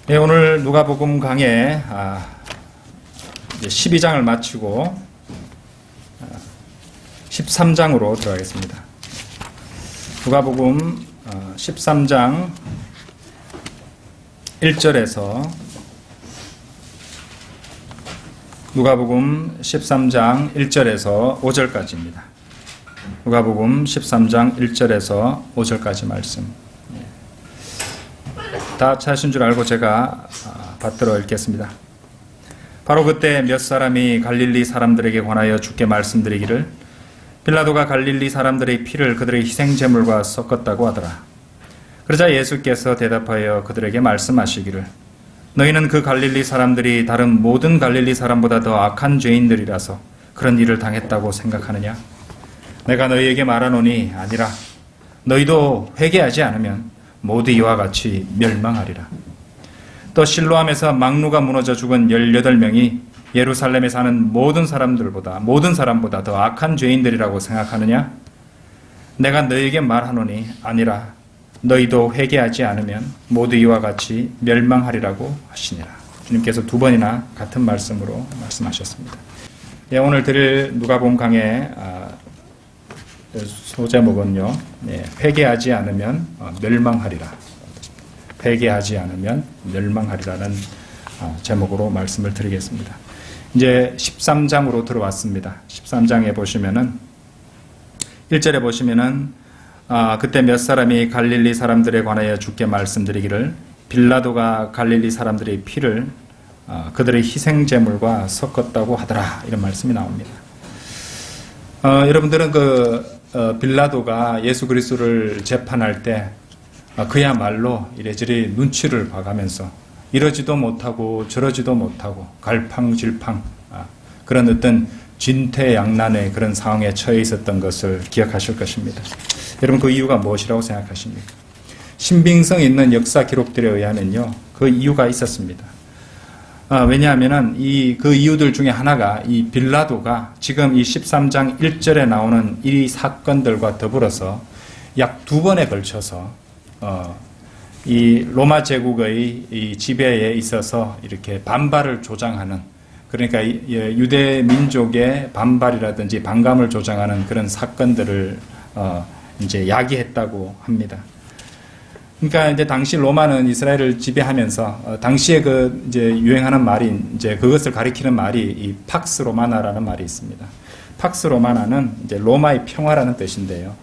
네, 오늘 누가복음 강의 12장을 마치고 13장으로 들어가겠습니다. 누가복음 13장 1절에서 누가복음 13장 1절에서 5절까지입니다. 누가복음 13장 1절에서 5절까지 말씀. 다 찾으신 줄 알고 제가 받들어 읽겠습니다. 바로 그때 몇 사람이 갈릴리 사람들에게 관하여 주께 말씀드리기를 빌라도가 갈릴리 사람들의 피를 그들의 희생제물과 섞었다고 하더라. 그러자 예수께서 대답하여 그들에게 말씀하시기를 너희는 그 갈릴리 사람들이 다른 모든 갈릴리 사람보다 더 악한 죄인들이라서 그런 일을 당했다고 생각하느냐? 내가 너희에게 말하노니 아니라 너희도 회개하지 않으면 모두 이와 같이 멸망하리라. 또 실로암에서 망루가 무너져 죽은 18명이 예루살렘에 사는 모든 사람보다 더 악한 죄인들이라고 생각하느냐? 내가 너희에게 말하노니 아니라 너희도 회개하지 않으면 모두 이와 같이 멸망하리라고 하시니라. 주님께서 두 번이나 같은 말씀으로 말씀하셨습니다. 오늘 드릴 누가복음 강의 소제목은요, 회개하지 않으면 멸망하리라. 회개하지 않으면 멸망하리라는 제목으로 말씀을 드리겠습니다. 이제 13장으로 들어왔습니다. 13장에 보시면은 1절에 보시면은 그때 몇 사람이 갈릴리 사람들에 관하여 주께 말씀드리기를 빌라도가 갈릴리 사람들의 피를 그들의 희생제물과 섞었다고 하더라. 이런 말씀이 나옵니다. 여러분들은 빌라도가 예수 그리스도를 재판할 때 그야말로 이래저래 눈치를 봐가면서 이러지도 못하고 저러지도 못하고 갈팡질팡 그런 어떤 진퇴양난의 그런 상황에 처해 있었던 것을 기억하실 것입니다. 여러분 그 이유가 무엇이라고 생각하십니까? 신빙성 있는 역사 기록들에 의하면요, 그 이유가 있었습니다. 왜냐하면은 그 이유들 중에 하나가 이 빌라도가 지금 이 13장 1절에 나오는 이 사건들과 더불어서 약 2번에 걸쳐서 이 로마 제국의 이 지배에 있어서 이렇게 반발을 조장하는, 그러니까 유대 민족의 반발이라든지 반감을 조장하는 그런 사건들을 이제 야기했다고 합니다. 그러니까 이제 당시 로마는 이스라엘을 지배하면서 당시에 이제 유행하는 말이 이제 그것을 가리키는 말이 이 팍스 로마나라는 말이 있습니다. 팍스 로마나는 이제 로마의 평화라는 뜻인데요.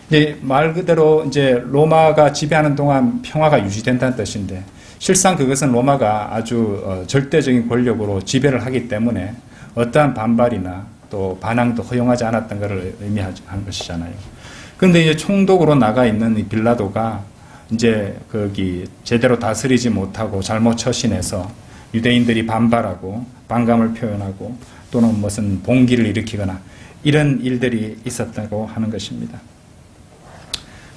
이제 말 그대로 이제 로마가 지배하는 동안 평화가 유지된다는 뜻인데 실상 그것은 로마가 아주 절대적인 권력으로 지배를 하기 때문에 어떠한 반발이나 또 반항도 허용하지 않았던 것을 의미하는 것이잖아요. 그런데 이제 총독으로 나가 있는 이 빌라도가 이제 거기 제대로 다스리지 못하고 잘못 처신해서 유대인들이 반발하고 반감을 표현하고 또는 무슨 봉기를 일으키거나 이런 일들이 있었다고 하는 것입니다.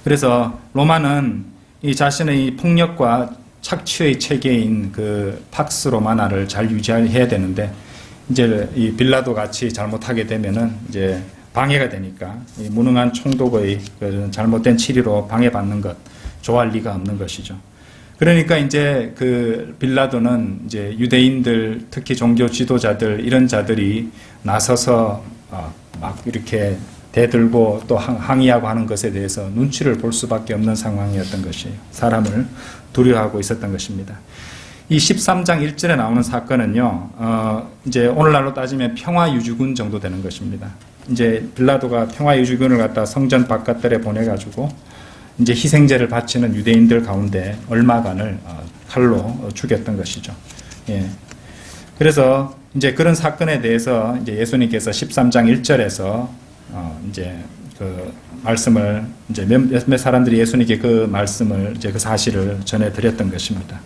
그래서 로마는 이 자신의 이 폭력과 착취의 체계인 그 팍스 로마나를 잘 유지해야 되는데 이제 이 빌라도 같이 잘못하게 되면은 이제 방해가 되니까 이 무능한 총독의 잘못된 치리로 방해받는 것 좋아할 리가 없는 것이죠. 그러니까 이제 그 빌라도는 이제 유대인들 특히 종교 지도자들 이런 자들이 나서서 막 이렇게 대들고 또 항의하고 하는 것에 대해서 눈치를 볼 수밖에 없는 상황이었던 것이에요. 사람을 두려워하고 있었던 것입니다. 이 13장 1절에 나오는 사건은요, 이제 오늘날로 따지면 평화유지군 정도 되는 것입니다. 이제 빌라도가 평화유지군을 갖다 성전 바깥들에 보내가지고 이제 희생제를 바치는 유대인들 가운데 얼마간을 칼로 죽였던 것이죠. 그래서 이제 그런 사건에 대해서 이제 예수님께서 13장 1절에서 이제 그 말씀을 이제 몇 사람들이 예수님께 그 말씀을 이제 그 사실을 전해드렸던 것입니다.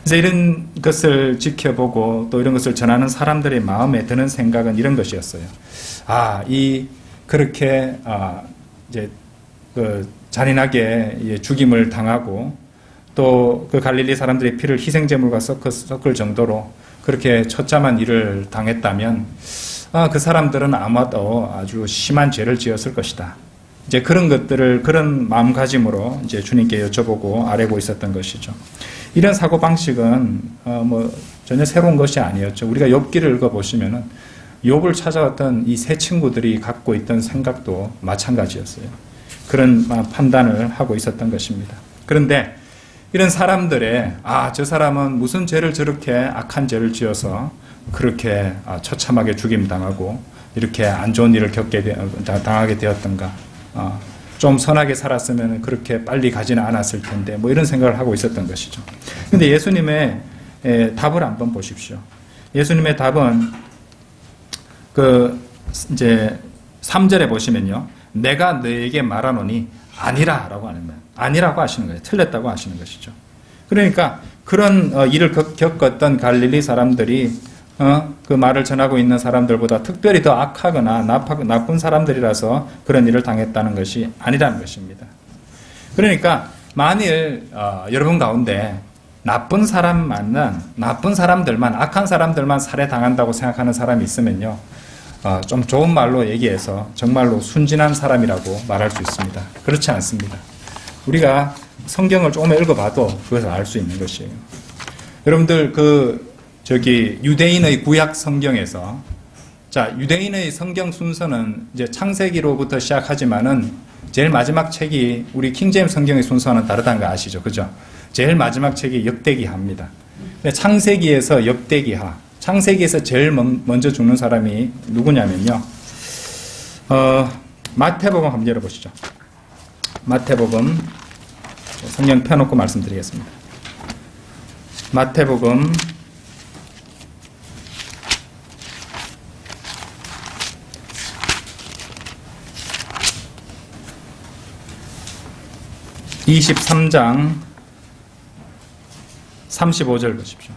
그래서 이런 것을 지켜보고 또 이런 것을 전하는 사람들의 마음에 드는 생각은 이런 것이었어요. 그렇게 이제 그 잔인하게 죽임을 당하고 또 그 갈릴리 사람들의 피를 희생제물과 섞을 정도로 그렇게 처참한 일을 당했다면 그 사람들은 아마도 아주 심한 죄를 지었을 것이다. 이제 그런 것들을 그런 마음가짐으로 이제 주님께 여쭤보고 아뢰고 있었던 것이죠. 이런 사고 방식은 뭐 전혀 새로운 것이 아니었죠. 우리가 욥기를 읽어보시면은 욥을 찾아왔던 이 세 친구들이 갖고 있던 생각도 마찬가지였어요. 그런 판단을 하고 있었던 것입니다. 그런데 이런 사람들의 저 사람은 무슨 죄를 저렇게 악한 죄를 지어서 그렇게 처참하게 죽임당하고 이렇게 안 좋은 일을 당하게 되었던가, 좀 선하게 살았으면 그렇게 빨리 가지는 않았을 텐데, 뭐 이런 생각을 하고 있었던 것이죠. 근데 예수님의 답을 한번 보십시오. 예수님의 답은 이제 3절에 보시면요, 내가 너에게 말하노니 아니라라고 하는 거예요. 아니라고 하시는 거예요. 틀렸다고 하시는 것이죠. 그러니까 그런 일을 겪었던 갈릴리 사람들이 그 말을 전하고 있는 사람들보다 특별히 더 악하거나 나쁜 사람들이라서 그런 일을 당했다는 것이 아니라는 것입니다. 그러니까 만일 여러분 가운데 나쁜 사람들만, 악한 사람들만 살해당한다고 생각하는 사람이 있으면요, 좀 좋은 말로 얘기해서 정말로 순진한 사람이라고 말할 수 있습니다. 그렇지 않습니다. 우리가 성경을 조금 읽어봐도 그것을 알 수 있는 것이에요. 여러분들 유대인의 구약 성경에서, 유대인의 성경 순서는 이제 창세기로부터 시작하지만은 제일 마지막 책이 우리 킹제임스 성경의 순서와는 다르다는 거 아시죠? 그죠? 제일 마지막 책이 역대기하입니다. 창세기에서 역대기하, 창세기에서 제일 먼저 죽는 사람이 누구냐면요, 마태복음 한번 열어보시죠. 마태복음, 성경 펴놓고 말씀드리겠습니다. 마태복음 23장 35절 보십시오.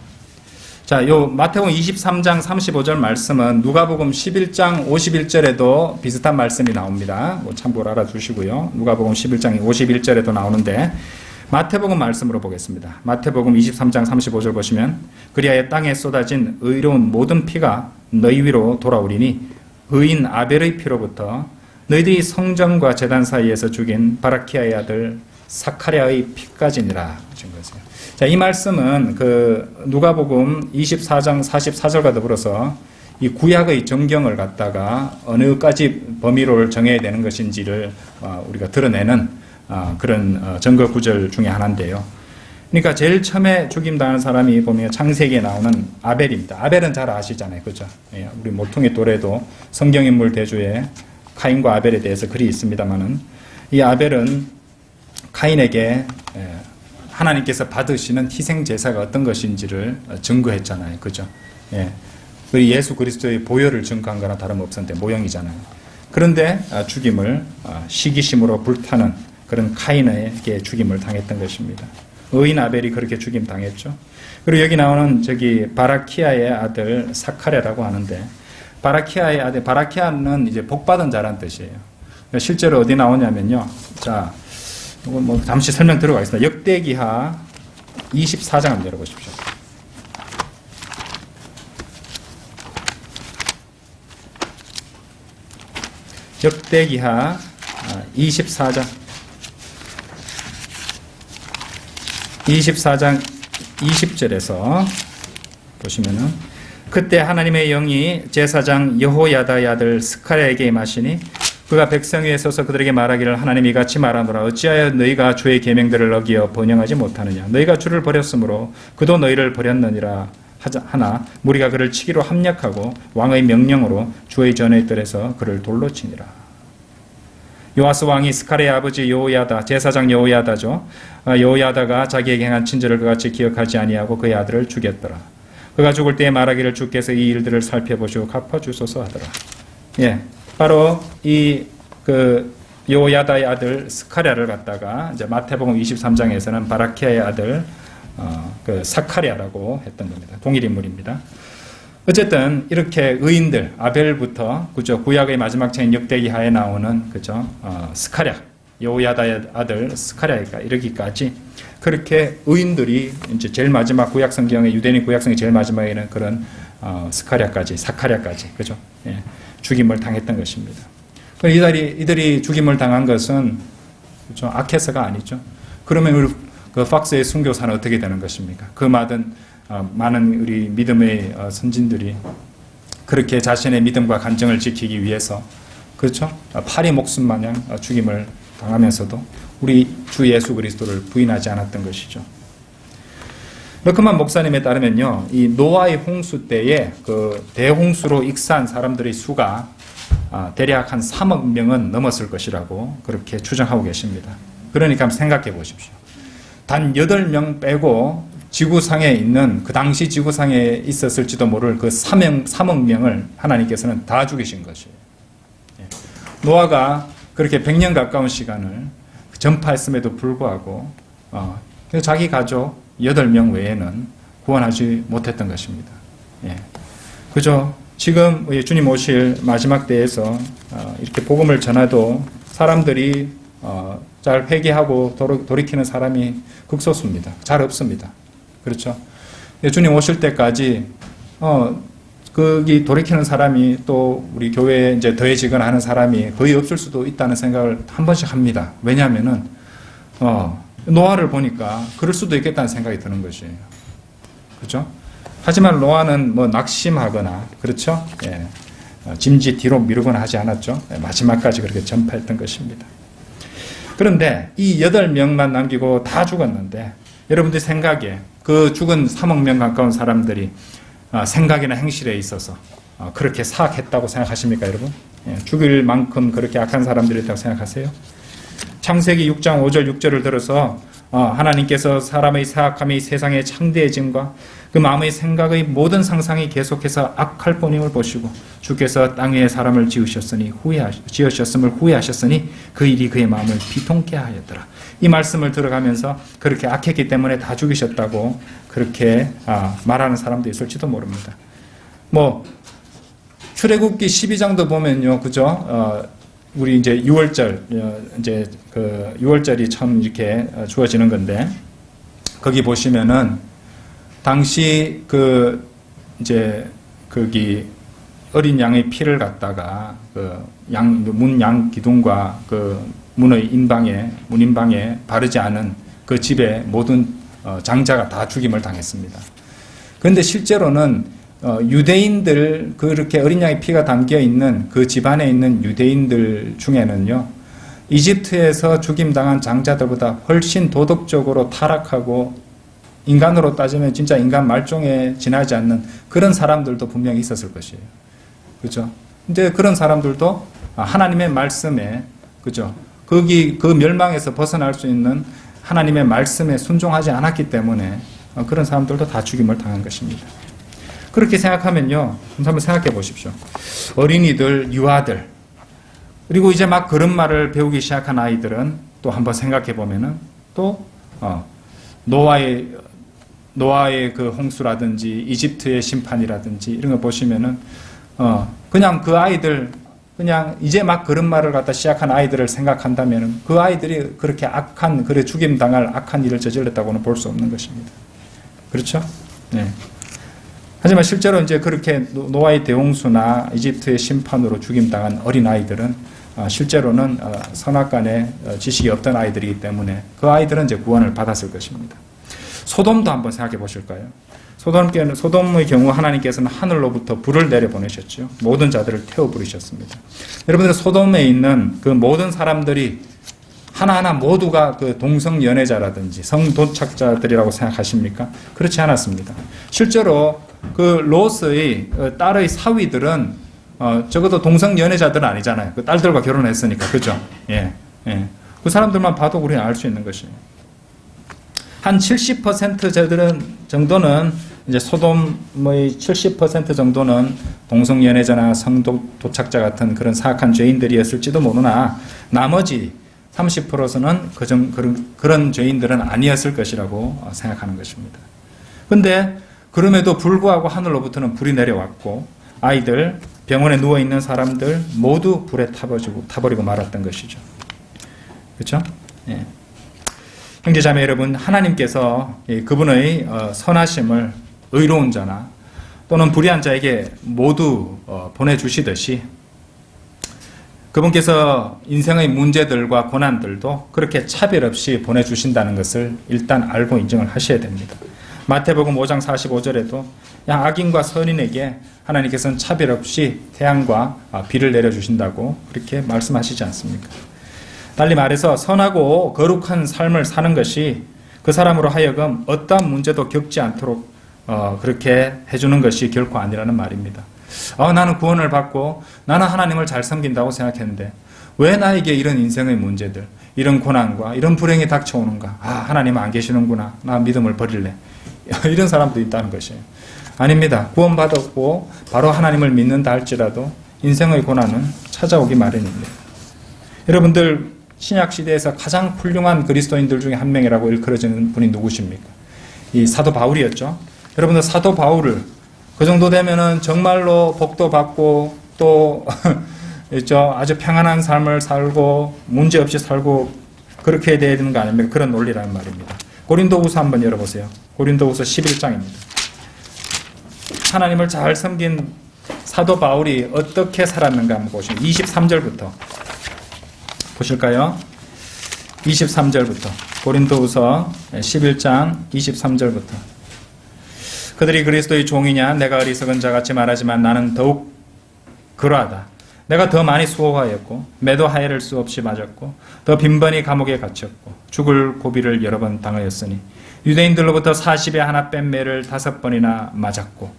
요 마태복음 23장 35절 말씀은 누가복음 11장 51절에도 비슷한 말씀이 나옵니다. 참고로 알아두시고요. 누가복음 11장 51절에도 나오는데 마태복음 말씀으로 보겠습니다. 마태복음 23장 35절 보시면 그리하여 땅에 쏟아진 의로운 모든 피가 너희 위로 돌아오리니 의인 아벨의 피로부터 너희들이 성전과 제단 사이에서 죽인 바라키아의 아들 사카랴의 피까지니라 하신 것이에요. 이 말씀은 누가복음 24장 44절과 더불어서 이 구약의 정경을 갖다가 어느까지 범위를 정해야 되는 것인지를 우리가 드러내는 그런 증거 구절 중에 하나인데요. 그러니까 제일 처음에 죽임당한 사람이 보면 창세기에 나오는 아벨입니다. 아벨은 잘 아시잖아요. 그죠? 우리 모퉁이 또래도 성경인물 대주에 카인과 아벨에 대해서 글이 있습니다만은 이 아벨은 카인에게 하나님께서 받으시는 희생 제사가 어떤 것인지를 증거했잖아요. 그죠? 예수 그리스도의 보혈을 증거한 거나 다름없었는데 모형이잖아요. 그런데 죽임을 시기심으로 불타는 그런 카인에게 죽임을 당했던 것입니다. 의인 아벨이 그렇게 죽임 당했죠. 그리고 여기 나오는 바라키아의 아들 사카랴라고 하는데, 바라키아의 아들, 바라키아는 이제 복받은 자란 뜻이에요. 실제로 어디 나오냐면요. 이거 잠시 설명 들어가겠습니다. 역대기하 24장 한번 열어보십시오. 역대기하 24장 20절에서 보시면은 그때 하나님의 영이 제사장 여호야다의 아들 스가랴에게 임하시니 그가 백성 위에 서서 그들에게 말하기를 하나님이 이같이 말하노라 어찌하여 너희가 주의 계명들을 어기어 번영하지 못하느냐 너희가 주를 버렸으므로 그도 너희를 버렸느니라 하나 무리가 그를 치기로 합력하고 왕의 명령으로 주의 전의 뜰에서 그를 돌로 치니라. 요아스 왕이 스가랴의 아버지 여호야다 제사장 여호야다죠. 여호야다가 자기에게 행한 친절을 그같이 기억하지 아니하고 그의 아들을 죽였더라. 그가 죽을 때에 말하기를 주께서 이 일들을 살펴보시고 갚아주소서 하더라. 바로 이 여호야다의 아들 스가랴를 갖다가 이제 마태복음 23장에서는 바라키아의 아들 사카랴라고 했던 겁니다. 동일 인물입니다. 어쨌든 이렇게 의인들 아벨부터 그죠 구약의 마지막 책인 역대기하에 나오는 그죠 스가랴 여호야다의 아들 스가랴가 이르기까지 그렇게 의인들이 이제 제일 마지막 구약 성경의 유대인 구약 성경 제일 마지막에는 그런 사카랴까지 그죠 죽임을 당했던 것입니다. 이들이 죽임을 당한 것은 그렇죠? 악해서가 아니죠. 그러면 그 박스의 순교사는 어떻게 되는 것입니까? 그 많은 우리 믿음의 선진들이 그렇게 자신의 믿음과 간증을 지키기 위해서, 그렇죠? 파리 목숨 마냥 죽임을 당하면서도 우리 주 예수 그리스도를 부인하지 않았던 것이죠. 러크만 목사님에 따르면요, 이 노아의 홍수 때에 그 대홍수로 익사한 사람들의 수가 대략 한 3억 명은 넘었을 것이라고 그렇게 추정하고 계십니다. 그러니까 한번 생각해 보십시오. 단 8명 빼고 지구상에 있는, 그 당시 지구상에 있었을지도 모를 그 3억 명을 하나님께서는 다 죽이신 것이에요. 노아가 그렇게 100년 가까운 시간을 전파했음에도 불구하고 자기 가족 8명 외에는 구원하지 못했던 것입니다. 그죠? 지금 주님 오실 마지막 때에서 이렇게 복음을 전해도 사람들이 잘 회개하고 돌이키는 사람이 극소수입니다. 잘 없습니다. 그렇죠? 주님 오실 때까지 거기 돌이키는 사람이 또 우리 교회에 이제 더해지거나 하는 사람이 거의 없을 수도 있다는 생각을 한 번씩 합니다. 왜냐하면은 노아를 보니까 그럴 수도 있겠다는 생각이 드는 것이에요. 그렇죠? 하지만 노아는 뭐 낙심하거나, 그렇죠? 짐짓 뒤로 미루거나 하지 않았죠. 마지막까지 그렇게 전파했던 것입니다. 그런데 이 8명만 남기고 다 죽었는데, 여러분들 생각에 그 죽은 3억 명 가까운 사람들이 생각이나 행실에 있어서 그렇게 사악했다고 생각하십니까, 여러분? 죽일 만큼 그렇게 악한 사람들이었다고 생각하세요? 창세기 6장 5절 6절을 들어서 하나님께서 사람의 사악함이 세상의 창대해짐과 그 마음의 생각의 모든 상상이 계속해서 악할 뿐임을 보시고 주께서 땅 위에 사람을 지으셨음을 후회하셨으니 그 일이 그의 마음을 비통케 하였더라. 이 말씀을 들어가면서 그렇게 악했기 때문에 다 죽이셨다고 그렇게 말하는 사람도 있을지도 모릅니다. 뭐 출애굽기 12장도 보면요, 그죠? 우리 이제 6월절, 이제 그 6월절이 처음 이렇게 주어지는 건데, 거기 보시면은, 당시 이제 거기 어린 양의 피를 갖다가 문 양 기둥과 문의 문인방에 바르지 않은 그 집의 모든 장자가 다 죽임을 당했습니다. 그런데 실제로는 유대인들, 그렇게 어린 양의 피가 담겨 있는 그 집안에 있는 유대인들 중에는요, 이집트에서 죽임당한 장자들보다 훨씬 도덕적으로 타락하고 인간으로 따지면 진짜 인간 말종에 지나지 않는 그런 사람들도 분명히 있었을 것이에요. 그죠? 근데 그런 사람들도 하나님의 말씀에, 그죠? 그 멸망에서 벗어날 수 있는 하나님의 말씀에 순종하지 않았기 때문에 그런 사람들도 다 죽임을 당한 것입니다. 그렇게 생각하면요, 한번 생각해 보십시오. 어린이들, 유아들, 그리고 이제 막 걸음마를 배우기 시작한 아이들은 또 한번 생각해 보면은 또 노아의 그 홍수라든지 이집트의 심판이라든지 이런 거 보시면은 그냥 그 아이들, 그냥 이제 막 걸음마를 갖다 시작한 아이들을 생각한다면은 그 아이들이 그렇게 그래 죽임 당할 악한 일을 저질렀다고는 볼 수 없는 것입니다. 그렇죠? 네. 하지만 실제로 이제 그렇게 노아의 대홍수나 이집트의 심판으로 죽임당한 어린 아이들은 실제로는 선악간에 지식이 없던 아이들이기 때문에 그 아이들은 이제 구원을 받았을 것입니다. 소돔도 한번 생각해 보실까요? 소돔의 경우 하나님께서는 하늘로부터 불을 내려보내셨죠. 모든 자들을 태워 부리셨습니다. 여러분들 소돔에 있는 그 모든 사람들이 하나하나 모두가 그 동성 연애자라든지 성도착자들이라고 생각하십니까? 그렇지 않았습니다. 실제로 그 롯의 딸의 사위들은 적어도 동성 연애자들은 아니잖아요. 그 딸들과 결혼했으니까, 그죠? 예. 그 사람들만 봐도 우리는 알 수 있는 것이에요. 한 70% 정도는 이제 소돔의 70% 정도는 동성 연애자나 성도착자 같은 그런 사악한 죄인들이었을지도 모르나 나머지 30%는 그런 죄인들은 아니었을 것이라고 생각하는 것입니다. 그런데 그럼에도 불구하고 하늘로부터는 불이 내려왔고 아이들, 병원에 누워있는 사람들 모두 불에 타버리고 말았던 것이죠. 그렇죠? 예. 형제자매 여러분, 하나님께서 그분의 선하심을 의로운 자나 또는 불의한 자에게 모두 보내주시듯이 그분께서 인생의 문제들과 고난들도 그렇게 차별 없이 보내주신다는 것을 일단 알고 인정을 하셔야 됩니다. 마태복음 5장 45절에도 악인과 선인에게 하나님께서는 차별 없이 태양과 비를 내려주신다고 그렇게 말씀하시지 않습니까? 달리 말해서 선하고 거룩한 삶을 사는 것이 그 사람으로 하여금 어떠한 문제도 겪지 않도록 그렇게 해주는 것이 결코 아니라는 말입니다. 나는 구원을 받고 나는 하나님을 잘 섬긴다고 생각했는데 왜 나에게 이런 인생의 문제들, 이런 고난과 이런 불행이 닥쳐오는가? 하나님 안 계시는구나. 나 믿음을 버릴래. 이런 사람도 있다는 것이에요. 아닙니다. 구원받았고 바로 하나님을 믿는다 할지라도 인생의 고난은 찾아오기 마련입니다. 여러분들 신약시대에서 가장 훌륭한 그리스도인들 중에 한 명이라고 일컬어지는 분이 누구십니까? 이 사도 바울이었죠. 여러분들 사도 바울을 그 정도 되면은 정말로 복도 받고 또 아주 평안한 삶을 살고 문제 없이 살고 그렇게 돼야 되는 거 아닙니까? 그런 논리라는 말입니다. 고린도후서 한번 열어보세요. 고린도후서 11장입니다. 하나님을 잘 섬긴 사도 바울이 어떻게 살았는가 한번 보시면 23절부터 보실까요? 23절부터 고린도후서 11장 23절부터 그들이 그리스도의 종이냐 내가 어리석은 자같이 말하지만 나는 더욱 그러하다. 내가 더 많이 수고하였고 매도 하해를 수 없이 맞았고 더 빈번히 감옥에 갇혔고 죽을 고비를 여러 번 당하였으니 유대인들로부터 40에 하나 뺀 매를 5번이나 맞았고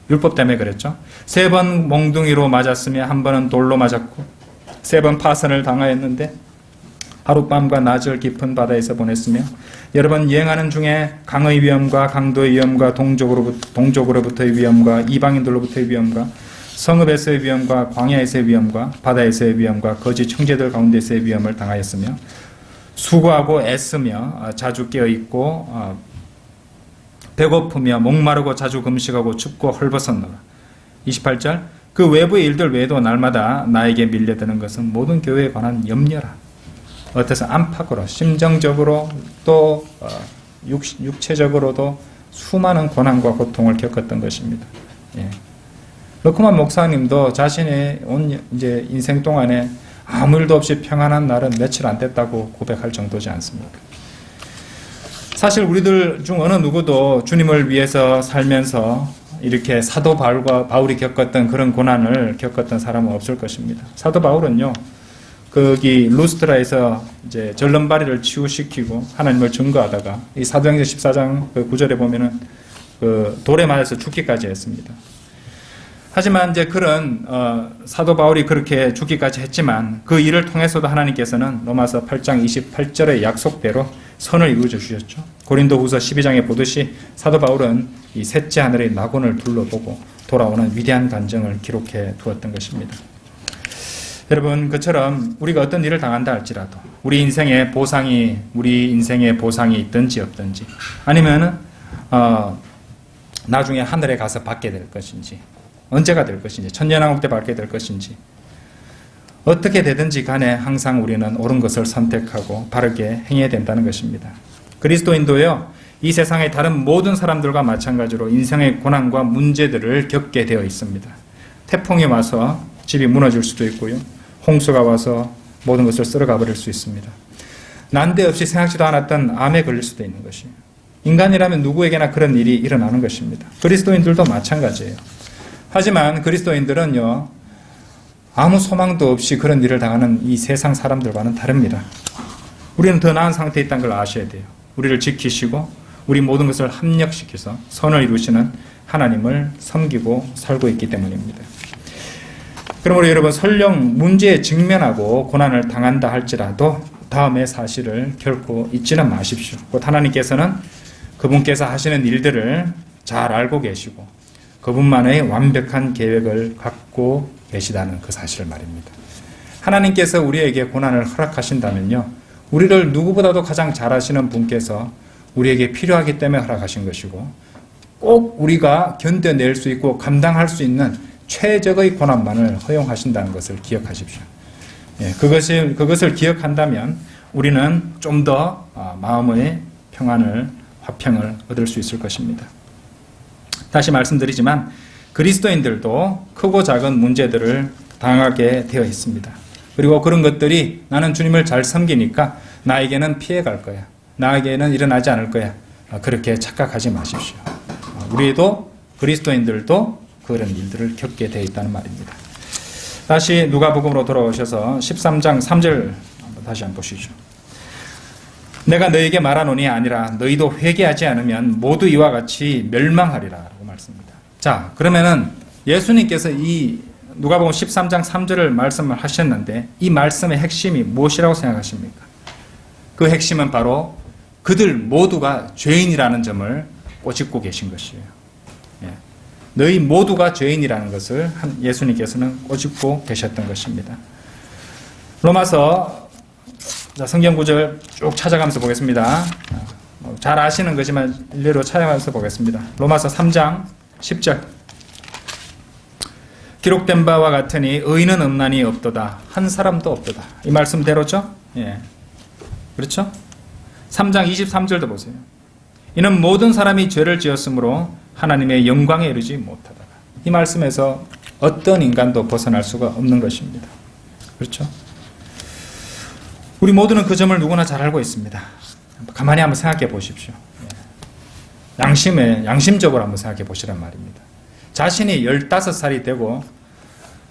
율법 때문에 그랬죠. 3번 몽둥이로 맞았으며 한 번은 돌로 맞았고 3번 파선을 당하였는데 하룻밤과 낮을 깊은 바다에서 보냈으며 여러 번 여행하는 중에 강의 위험과 강도의 위험과 동족으로부터의 위험과 이방인들로부터의 위험과 성읍에서의 위험과 광야에서의 위험과 바다에서의 위험과 거짓 형제들 가운데서의 위험을 당하였으며 수고하고 애쓰며 자주 깨어있고 배고프며 목마르고 자주 금식하고 춥고 헐벗었노라. 28절 그 외부의 일들 외에도 날마다 나에게 밀려드는 것은 모든 교회에 관한 염려라. 어때서 안팎으로 심정적으로 또 육체적으로도 수많은 고난과 고통을 겪었던 것입니다. 러크만 목사님도 자신의 온 이제 인생 동안에 아무 일도 없이 평안한 날은 며칠 안 됐다고 고백할 정도지 않습니까? 사실 우리들 중 어느 누구도 주님을 위해서 살면서 이렇게 사도 바울이 겪었던 그런 고난을 겪었던 사람은 없을 것입니다. 사도 바울은요, 거기 루스트라에서 이제 절름발이를 치유시키고 하나님을 증거하다가 이 사도행전 14장 그 9절에 보면은 그 돌에 맞아서 죽기까지 했습니다. 하지만 이제 그런 사도 바울이 그렇게 죽기까지 했지만 그 일을 통해서도 하나님께서는 로마서 8장 28절의 약속대로 선을 이루어 주셨죠. 고린도후서 12장에 보듯이 사도 바울은 이 셋째 하늘의 낙원을 둘러보고 돌아오는 위대한 간증을 기록해 두었던 것입니다. 여러분, 그처럼 우리가 어떤 일을 당한다 할지라도 우리 인생에 보상이 있든지 없든지 아니면 나중에 하늘에 가서 받게 될 것인지 언제가 될 것인지 천년왕국 때 받게 될 것인지 어떻게 되든지 간에 항상 우리는 옳은 것을 선택하고 바르게 행해야 된다는 것입니다. 그리스도인도요, 이 세상의 다른 모든 사람들과 마찬가지로 인생의 고난과 문제들을 겪게 되어 있습니다. 태풍이 와서 집이 무너질 수도 있고요, 홍수가 와서 모든 것을 쓸어가 버릴 수 있습니다. 난데없이 생각지도 않았던 암에 걸릴 수도 있는 것이에요. 인간이라면 누구에게나 그런 일이 일어나는 것입니다. 그리스도인들도 마찬가지예요. 하지만 그리스도인들은요, 아무 소망도 없이 그런 일을 당하는 이 세상 사람들과는 다릅니다. 우리는 더 나은 상태에 있다는 걸 아셔야 돼요. 우리를 지키시고 우리 모든 것을 합력시켜서 선을 이루시는 하나님을 섬기고 살고 있기 때문입니다. 그러므로 여러분, 설령 문제에 직면하고 고난을 당한다 할지라도 다음의 사실을 결코 잊지는 마십시오. 곧 하나님께서는 그분께서 하시는 일들을 잘 알고 계시고 그분만의 완벽한 계획을 갖고 계시다는 그 사실을 말입니다. 하나님께서 우리에게 고난을 허락하신다면요, 우리를 누구보다도 가장 잘 아시는 분께서 우리에게 필요하기 때문에 허락하신 것이고 꼭 우리가 견뎌낼 수 있고 감당할 수 있는 최적의 고난만을 허용하신다는 것을 기억하십시오. 그것을 기억한다면 우리는 좀 더 마음의 평안을, 화평을 얻을 수 있을 것입니다. 다시 말씀드리지만 그리스도인들도 크고 작은 문제들을 당하게 되어 있습니다. 그리고 그런 것들이 나는 주님을 잘 섬기니까 나에게는 피해갈 거야. 나에게는 일어나지 않을 거야. 그렇게 착각하지 마십시오. 우리도 그리스도인들도 그런 일들을 겪게 되어 있다는 말입니다. 다시 누가복음으로 돌아오셔서 13장 3절 다시 한번 보시죠. 내가 너에게 말하노니 아니라 너희도 회개하지 않으면 모두 이와 같이 멸망하리라 라고 말씀합니다. 자, 그러면은 예수님께서 이 누가복음 13장 3절을 말씀을 하셨는데 이 말씀의 핵심이 무엇이라고 생각하십니까? 그 핵심은 바로 그들 모두가 죄인이라는 점을 꼬집고 계신 것이에요. 예. 너희 모두가 죄인이라는 것을 예수님께서는 꼬집고 계셨던 것입니다. 로마서 성경 구절 쭉 찾아가면서 보겠습니다. 잘 아시는 거지만 일례로 찾아가면서 보겠습니다. 로마서 3장 10절 기록된 바와 같으니 의인은 없나니 없도다 한 사람도 없도다. 이 말씀대로죠? 예. 그렇죠? 3장 23절도 보세요. 이는 모든 사람이 죄를 지었으므로 하나님의 영광에 이르지 못하다. 이 말씀에서 어떤 인간도 벗어날 수가 없는 것입니다. 그렇죠? 우리 모두는 그 점을 누구나 잘 알고 있습니다. 가만히 한번 생각해 보십시오. 양심적으로 한번 생각해 보시란 말입니다. 자신이 15살이 되고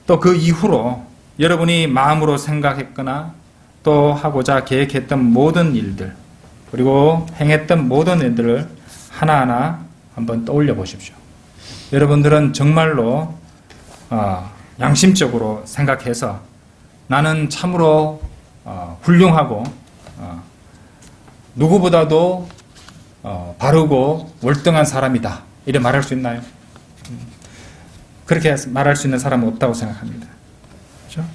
또 그 이후로 여러분이 마음으로 생각했거나 또 하고자 계획했던 모든 일들 그리고 행했던 모든 일들을 하나하나 한번 떠올려 보십시오. 여러분들은 정말로 양심적으로 생각해서 나는 참으로 훌륭하고 누구보다도 바르고 월등한 사람이다 이렇게 말할 수 있나요? 그렇게 말할 수 있는 사람은 없다고 생각합니다. 그렇죠?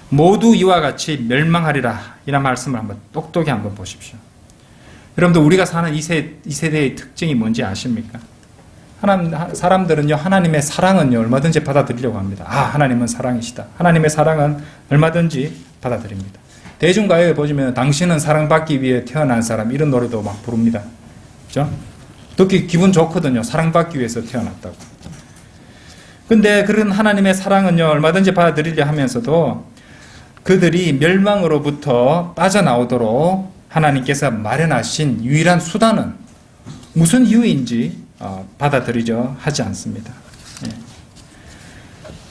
모두 이와 같이 멸망하리라 이런 말씀을 한번 똑똑히 한번 보십시오. 여러분들 우리가 사는 이 세대의 특징이 뭔지 아십니까? 사람들은요 하나님의 사랑은요 얼마든지 받아들이려고 합니다. 하나님은 사랑이시다. 하나님의 사랑은 얼마든지 받아들입니다. 대중가요에 보시면 당신은 사랑받기 위해 태어난 사람 이런 노래도 막 부릅니다. 그렇죠? 듣기 기분 좋거든요. 사랑받기 위해서 태어났다고. 근데 그런 하나님의 사랑은요 얼마든지 받아들이려 하면서도 그들이 멸망으로부터 빠져나오도록 하나님께서 마련하신 유일한 수단은 무슨 이유인지 받아들이려 하지 않습니다.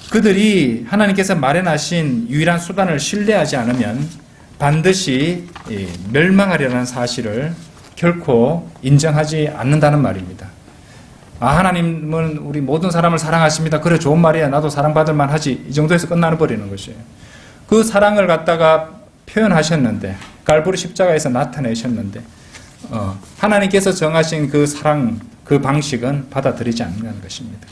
그들이 하나님께서 마련하신 유일한 수단을 신뢰하지 않으면 반드시 멸망하리라는 사실을 결코 인정하지 않는다는 말입니다. 하나님은 우리 모든 사람을 사랑하십니다. 그래 좋은 말이야. 나도 사랑받을 만하지. 이 정도에서 끝나버리는 것이에요. 그 사랑을 갖다가 표현하셨는데 갈보리 십자가에서 나타내셨는데 하나님께서 정하신 그 사랑 그 방식은 받아들이지 않는 것입니다.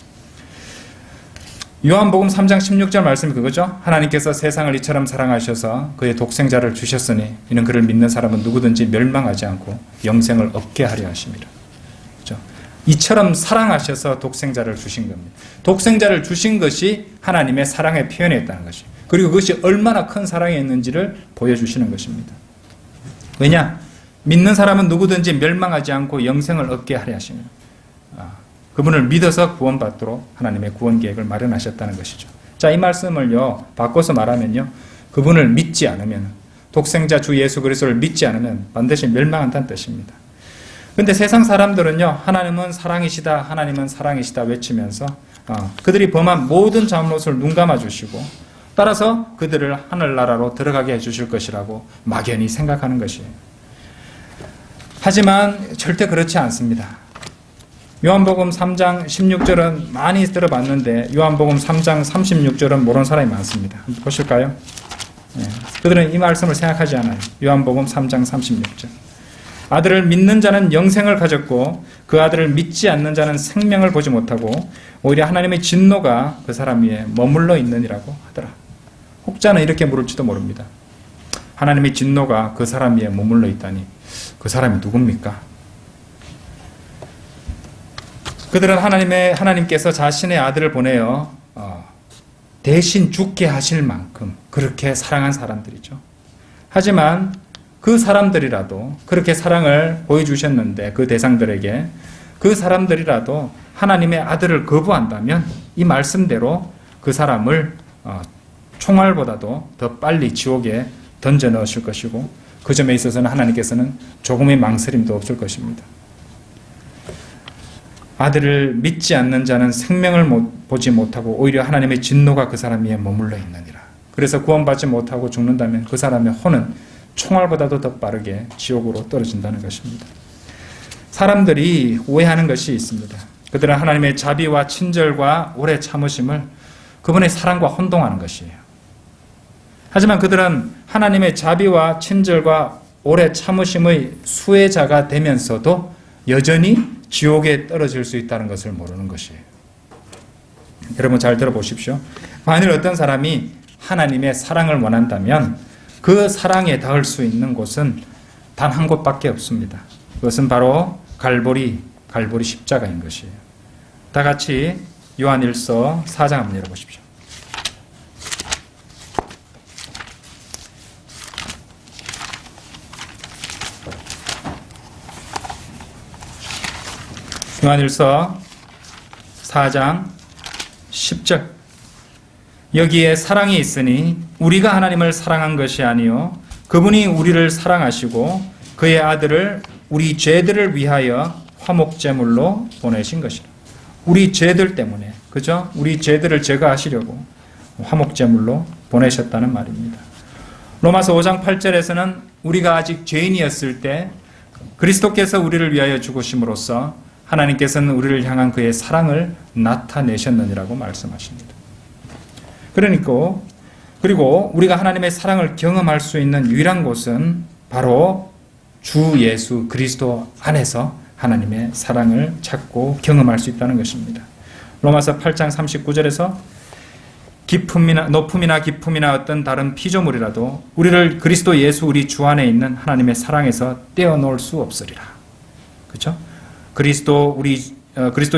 요한복음 3장 16절 말씀이 그거죠. 하나님께서 세상을 이처럼 사랑하셔서 그의 독생자를 주셨으니 이는 그를 믿는 사람은 누구든지 멸망하지 않고 영생을 얻게 하려 하심이라. 그렇죠? 이처럼 사랑하셔서 독생자를 주신 겁니다. 독생자를 주신 것이 하나님의 사랑의 표현이었다는 것이. 그리고 그것이 얼마나 큰 사랑이었는지를 보여주시는 것입니다. 왜냐? 믿는 사람은 누구든지 멸망하지 않고 영생을 얻게 하려 하십니다. 그분을 믿어서 구원받도록 하나님의 구원 계획을 마련하셨다는 것이죠. 자, 이 말씀을요 바꿔서 말하면요 그분을 믿지 않으면 독생자 주 예수 그리스도를 믿지 않으면 반드시 멸망한다는 뜻입니다. 근데 세상 사람들은요 하나님은 사랑이시다 하나님은 사랑이시다 외치면서 그들이 범한 모든 잘못을 눈감아 주시고 따라서 그들을 하늘나라로 들어가게 해주실 것이라고 막연히 생각하는 것이에요. 하지만 절대 그렇지 않습니다. 요한복음 3장 16절은 많이 들어봤는데 요한복음 3장 36절은 모르는 사람이 많습니다. 한번 보실까요? 그들은 이 말씀을 생각하지 않아요. 요한복음 3장 36절 아들을 믿는 자는 영생을 가졌고 그 아들을 믿지 않는 자는 생명을 보지 못하고 오히려 하나님의 진노가 그 사람 위에 머물러 있느니라고 하더라. 혹자는 이렇게 물을지도 모릅니다. 하나님의 진노가 그 사람 위에 머물러 있다니 그 사람이 누굽니까? 그들은 하나님께서 자신의 아들을 보내어 대신 죽게 하실 만큼 그렇게 사랑한 사람들이죠. 하지만 그 사람들이라도 그렇게 사랑을 보여주셨는데 그 대상들에게 그 사람들이라도 하나님의 아들을 거부한다면 이 말씀대로 그 사람을 총알보다도 더 빨리 지옥에 던져 넣으실 것이고 그 점에 있어서는 하나님께서는 조금의 망설임도 없을 것입니다. 아들을 믿지 않는 자는 생명을 보지 못하고 오히려 하나님의 진노가 그 사람 위에 머물러 있느니라. 그래서 구원받지 못하고 죽는다면 그 사람의 혼은 총알보다도 더 빠르게 지옥으로 떨어진다는 것입니다. 사람들이 오해하는 것이 있습니다. 그들은 하나님의 자비와 친절과 오래 참으심을 그분의 사랑과 혼동하는 것이에요. 하지만 그들은 하나님의 자비와 친절과 오래 참으심의 수혜자가 되면서도 여전히 지옥에 떨어질 수 있다는 것을 모르는 것이에요. 여러분 잘 들어보십시오. 만일 어떤 사람이 하나님의 사랑을 원한다면 그 사랑에 닿을 수 있는 곳은 단 한 곳밖에 없습니다. 그것은 바로 갈보리 십자가인 것이에요. 다 같이 요한일서 4장 한번 열어보십시오. 요한일서 4장 10절 여기에 사랑이 있으니 우리가 하나님을 사랑한 것이 아니요 그분이 우리를 사랑하시고 그의 아들을 우리 죄들을 위하여 화목제물로 보내신 것이라. 우리 죄들 때문에, 그죠? 우리 죄들을 제거하시려고 화목제물로 보내셨다는 말입니다. 로마서 5장 8절에서는 우리가 아직 죄인이었을 때 그리스도께서 우리를 위하여 죽으심으로써 하나님께서는 우리를 향한 그의 사랑을 나타내셨느니라고 말씀하십니다. 그리고 우리가 하나님의 사랑을 경험할 수 있는 유일한 곳은 바로 주 예수 그리스도 안에서 하나님의 사랑을 찾고 경험할 수 있다는 것입니다. 로마서 8장 39절에서 높음이나 깊음이나 어떤 다른 피조물이라도 우리를 그리스도 예수 우리 주 안에 있는 하나님의 사랑에서 떼어놓을 수 없으리라. 그렇죠? 그리스도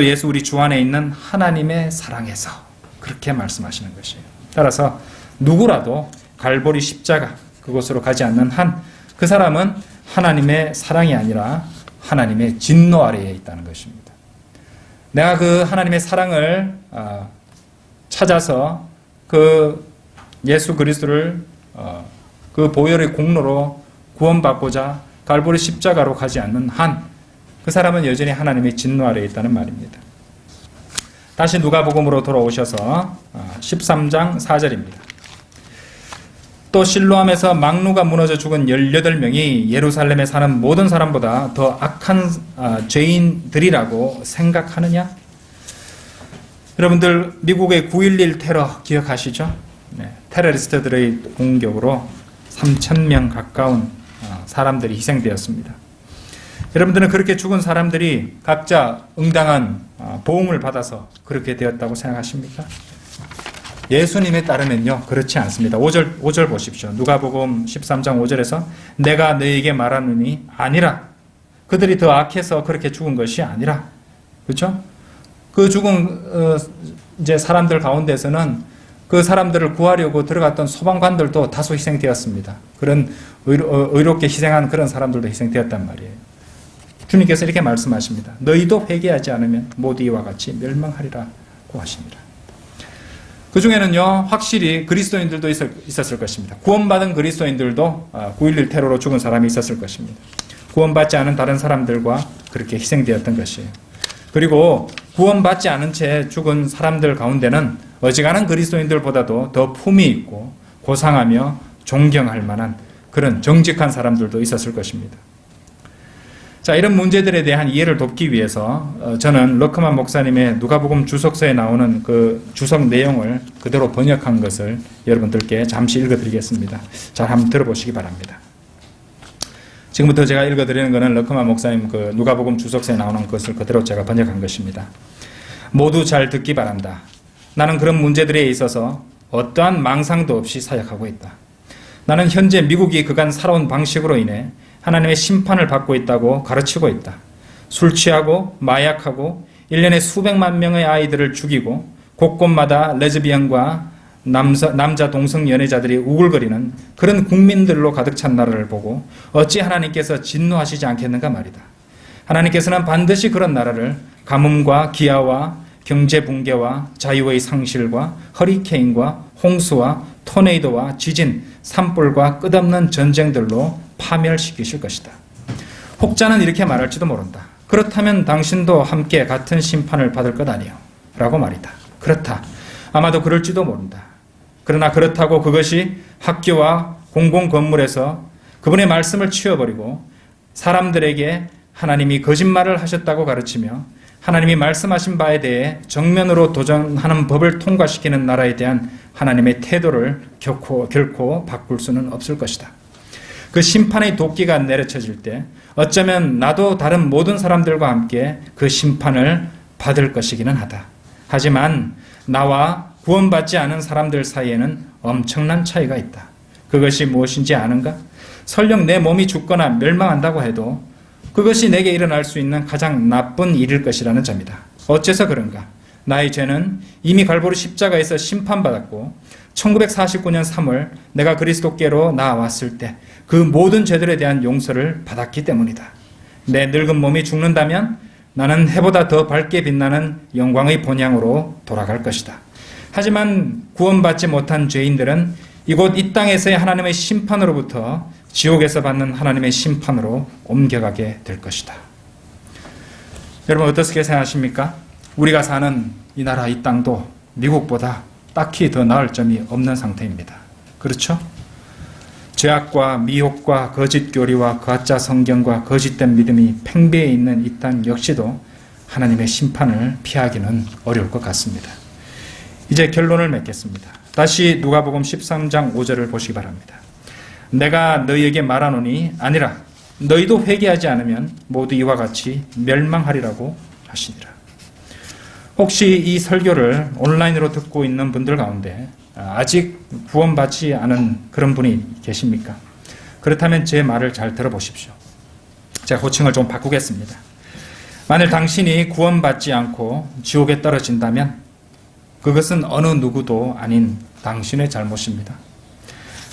예수 우리 주 안에 있는 하나님의 사랑에서 그렇게 말씀하시는 것이에요. 따라서 누구라도 갈보리 십자가 그곳으로 가지 않는 한 그 사람은 하나님의 사랑이 아니라 하나님의 진노 아래에 있다는 것입니다. 내가 그 하나님의 사랑을 찾아서 그 예수 그리스도를 그 보혈의 공로로 구원받고자 갈보리 십자가로 가지 않는 한 그 사람은 여전히 하나님의 진노 아래에 있다는 말입니다. 다시 누가복음으로 돌아오셔서 13장 4절입니다. 또 실로암에서 망루가 무너져 죽은 18명이 예루살렘에 사는 모든 사람보다 더 악한 죄인들이라고 생각하느냐? 여러분들 미국의 9.11 테러 기억하시죠? 네, 테러리스트들의 공격으로 3,000명 가까운 사람들이 희생되었습니다. 여러분들은 그렇게 죽은 사람들이 각자 응당한 보응을 받아서 그렇게 되었다고 생각하십니까? 예수님에 따르면요 그렇지 않습니다. 5절 보십시오. 누가복음 13장 5절에서 내가 너에게 말하노니 아니라 그들이 더 악해서 그렇게 죽은 것이 아니라 그렇죠? 그 죽은 이제 사람들 가운데서는 그 사람들을 구하려고 들어갔던 소방관들도 다소 희생되었습니다. 그런 의롭게 희생한 그런 사람들도 희생되었단 말이에요. 주님께서 이렇게 말씀하십니다. 너희도 회개하지 않으면 모두 이와 같이 멸망하리라고 하십니다. 그 중에는요 확실히 그리스도인들도 있었을 것입니다. 구원받은 그리스도인들도 9.11 테러로 죽은 사람이 있었을 것입니다. 구원받지 않은 다른 사람들과 그렇게 희생되었던 것이에요. 그리고 구원받지 않은 채 죽은 사람들 가운데는 어지간한 그리스도인들보다도 더 품위 있고 고상하며 존경할 만한 그런 정직한 사람들도 있었을 것입니다. 자, 이런 문제들에 대한 이해를 돕기 위해서 저는 러크만 목사님의 누가복음 주석서에 나오는 그 주석 내용을 그대로 번역한 것을 여러분들께 잠시 읽어드리겠습니다. 잘 한번 들어보시기 바랍니다. 지금부터 제가 읽어드리는 것은 러크만 목사님 그 누가복음 주석서에 나오는 것을 그대로 제가 번역한 것입니다. 모두 잘 듣기 바란다. 나는 그런 문제들에 있어서 어떠한 망상도 없이 사역하고 있다. 나는 현재 미국이 그간 살아온 방식으로 인해 하나님의 심판을 받고 있다고 가르치고 있다. 술 취하고 마약하고 1년에 수백만 명의 아이들을 죽이고 곳곳마다 레즈비언과 남자 동성 연애자들이 우글거리는 그런 국민들로 가득 찬 나라를 보고 어찌 하나님께서 진노하시지 않겠는가 말이다. 하나님께서는 반드시 그런 나라를 가뭄과 기아와 경제 붕괴와 자유의 상실과 허리케인과 홍수와 토네이도와 지진, 산불과 끝없는 전쟁들로 파멸시키실 것이다. 혹자는 이렇게 말할지도 모른다. 그렇다면 당신도 함께 같은 심판을 받을 것 아니요? 라고 말이다. 그렇다. 아마도 그럴지도 모른다. 그러나 그렇다고 그것이 학교와 공공건물에서 그분의 말씀을 치워버리고 사람들에게 하나님이 거짓말을 하셨다고 가르치며 하나님이 말씀하신 바에 대해 정면으로 도전하는 법을 통과시키는 나라에 대한 하나님의 태도를 결코 바꿀 수는 없을 것이다. 그 심판의 도끼가 내려쳐질 때 어쩌면 나도 다른 모든 사람들과 함께 그 심판을 받을 것이기는 하다. 하지만 나와 구원받지 않은 사람들 사이에는 엄청난 차이가 있다. 그것이 무엇인지 아는가? 설령 내 몸이 죽거나 멸망한다고 해도 그것이 내게 일어날 수 있는 가장 나쁜 일일 것이라는 점이다. 어째서 그런가? 나의 죄는 이미 갈보리 십자가에서 심판받았고 1949년 3월 내가 그리스도께로 나아왔을 때 그 모든 죄들에 대한 용서를 받았기 때문이다. 내 늙은 몸이 죽는다면 나는 해보다 더 밝게 빛나는 영광의 본향으로 돌아갈 것이다. 하지만 구원받지 못한 죄인들은 이곳 이 땅에서의 하나님의 심판으로부터 지옥에서 받는 하나님의 심판으로 옮겨가게 될 것이다. 여러분 어떻게 생각하십니까? 우리가 사는 이 나라 이 땅도 미국보다 딱히 더 나을 점이 없는 상태입니다. 그렇죠? 죄악과 미혹과 거짓 교리와 가짜 성경과 거짓된 믿음이 팽배해 있는 이 땅 역시도 하나님의 심판을 피하기는 어려울 것 같습니다. 이제 결론을 맺겠습니다. 다시 누가복음 13장 5절을 보시기 바랍니다. 내가 너희에게 말하노니 아니라 너희도 회개하지 않으면 모두 이와 같이 멸망하리라고 하시니라. 혹시 이 설교를 온라인으로 듣고 있는 분들 가운데 아직 구원받지 않은 그런 분이 계십니까? 그렇다면 제 말을 잘 들어보십시오. 제가 호칭을 좀 바꾸겠습니다. 만일 당신이 구원받지 않고 지옥에 떨어진다면 그것은 어느 누구도 아닌 당신의 잘못입니다.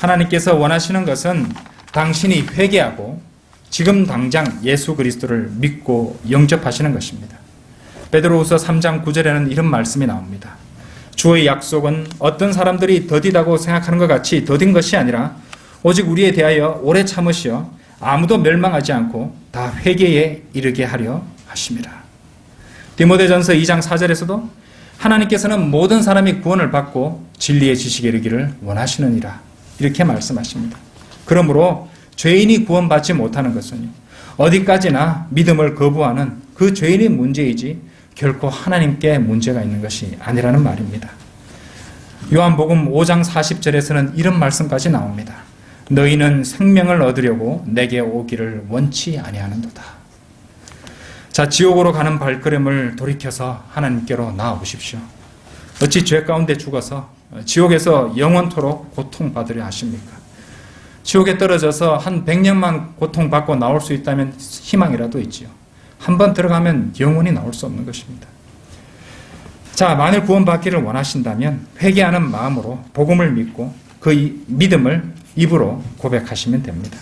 하나님께서 원하시는 것은 당신이 회개하고 지금 당장 예수 그리스도를 믿고 영접하시는 것입니다. 베드로후서 3장 9절에는 이런 말씀이 나옵니다. 주의 약속은 어떤 사람들이 더디다고 생각하는 것 같이 더딘 것이 아니라 오직 우리에 대하여 오래 참으시어 아무도 멸망하지 않고 다 회개에 이르게 하려 하심이라. 디모데전서 2장 4절에서도 하나님께서는 모든 사람이 구원을 받고 진리의 지식에 이르기를 원하시느니라 이렇게 말씀하십니다. 그러므로 죄인이 구원받지 못하는 것은 어디까지나 믿음을 거부하는 그 죄인의 문제이지 결코 하나님께 문제가 있는 것이 아니라는 말입니다. 요한복음 5장 40절에서는 이런 말씀까지 나옵니다. 너희는 생명을 얻으려고 내게 오기를 원치 아니하는도다. 자, 지옥으로 가는 발걸음을 돌이켜서 하나님께로 나아오십시오. 어찌 죄 가운데 죽어서 지옥에서 영원토록 고통받으려 하십니까? 지옥에 떨어져서 한 100년만 고통받고 나올 수 있다면 희망이라도 있지요. 한번 들어가면 영원히 나올 수 없는 것입니다. 자, 만일 구원받기를 원하신다면 회개하는 마음으로 복음을 믿고 그 믿음을 입으로 고백하시면 됩니다.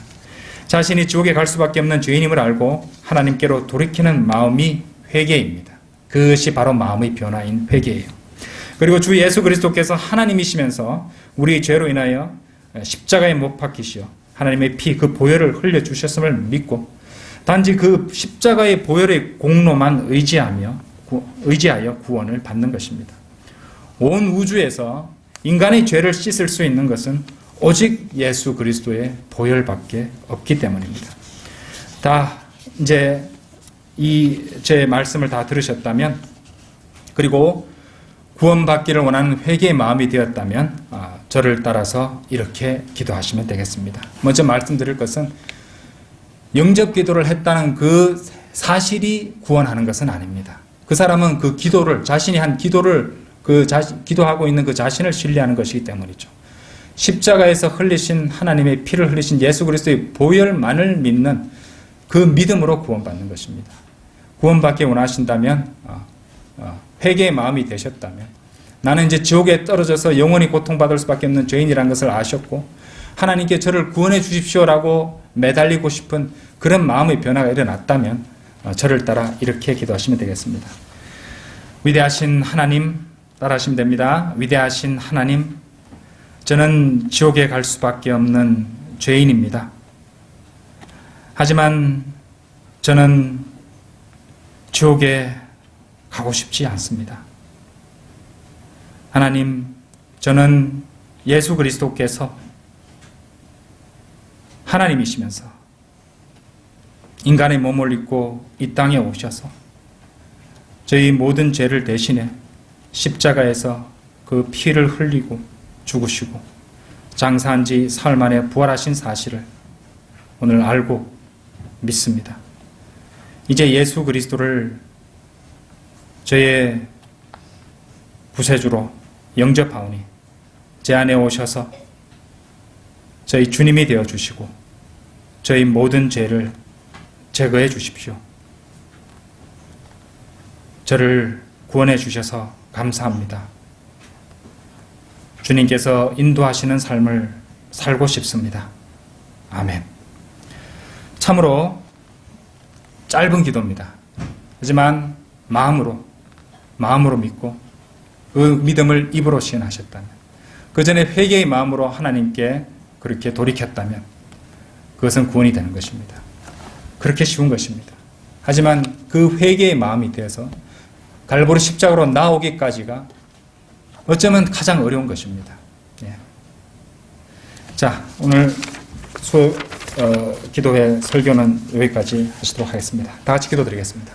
자신이 지옥에 갈 수밖에 없는 죄인임을 알고 하나님께로 돌이키는 마음이 회개입니다. 그것이 바로 마음의 변화인 회개예요. 그리고 주 예수 그리스도께서 하나님이시면서 우리 죄로 인하여 십자가에 못 박히시어 하나님의 피 그 보혈을 흘려주셨음을 믿고 단지 그 십자가의 보혈의 공로만 의지하여 구원을 받는 것입니다. 온 우주에서 인간의 죄를 씻을 수 있는 것은 오직 예수 그리스도의 보혈밖에 없기 때문입니다. 다 이제 제 말씀을 다 들으셨다면 그리고 구원받기를 원하는 회개의 마음이 되었다면 저를 따라서 이렇게 기도하시면 되겠습니다. 먼저 말씀드릴 것은 영접 기도를 했다는 그 사실이 구원하는 것은 아닙니다. 그 사람은 그 기도를 자신이 한 기도를 기도하고 있는 그 자신을 신뢰하는 것이기 때문이죠. 십자가에서 흘리신 하나님의 피를 흘리신 예수 그리스도의 보혈만을 믿는 그 믿음으로 구원받는 것입니다. 구원받기 원하신다면 회개의 마음이 되셨다면 나는 이제 지옥에 떨어져서 영원히 고통받을 수밖에 없는 죄인이라는 것을 아셨고 하나님께 저를 구원해 주십시오라고 매달리고 싶은 그런 마음의 변화가 일어났다면 저를 따라 이렇게 기도하시면 되겠습니다. 위대하신 하나님, 따라하시면 됩니다. 위대하신 하나님, 저는 지옥에 갈 수밖에 없는 죄인입니다. 하지만 저는 지옥에 가고 싶지 않습니다. 하나님, 저는 예수 그리스도께서 하나님이시면서 인간의 몸을 입고 이 땅에 오셔서 저희 모든 죄를 대신해 십자가에서 그 피를 흘리고 죽으시고 장사한 지 사흘 만에 부활하신 사실을 오늘 알고 믿습니다. 이제 예수 그리스도를 저의 구세주로 영접하오니 제 안에 오셔서 저희 주님이 되어 주시고 저희 모든 죄를 제거해 주십시오. 저를 구원해 주셔서 감사합니다. 주님께서 인도하시는 삶을 살고 싶습니다. 아멘. 참으로 짧은 기도입니다. 하지만 마음으로 믿고 그 믿음을 입으로 시인하셨다면, 그 전에 회개의 마음으로 하나님께 그렇게 돌이켰다면 그것은 구원이 되는 것입니다. 그렇게 쉬운 것입니다. 하지만 그 회개의 마음이 되어서 갈보리 십자가로 나오기까지가 어쩌면 가장 어려운 것입니다. 예. 자, 오늘 기도회 설교는 여기까지 하시도록 하겠습니다. 다 같이 기도드리겠습니다.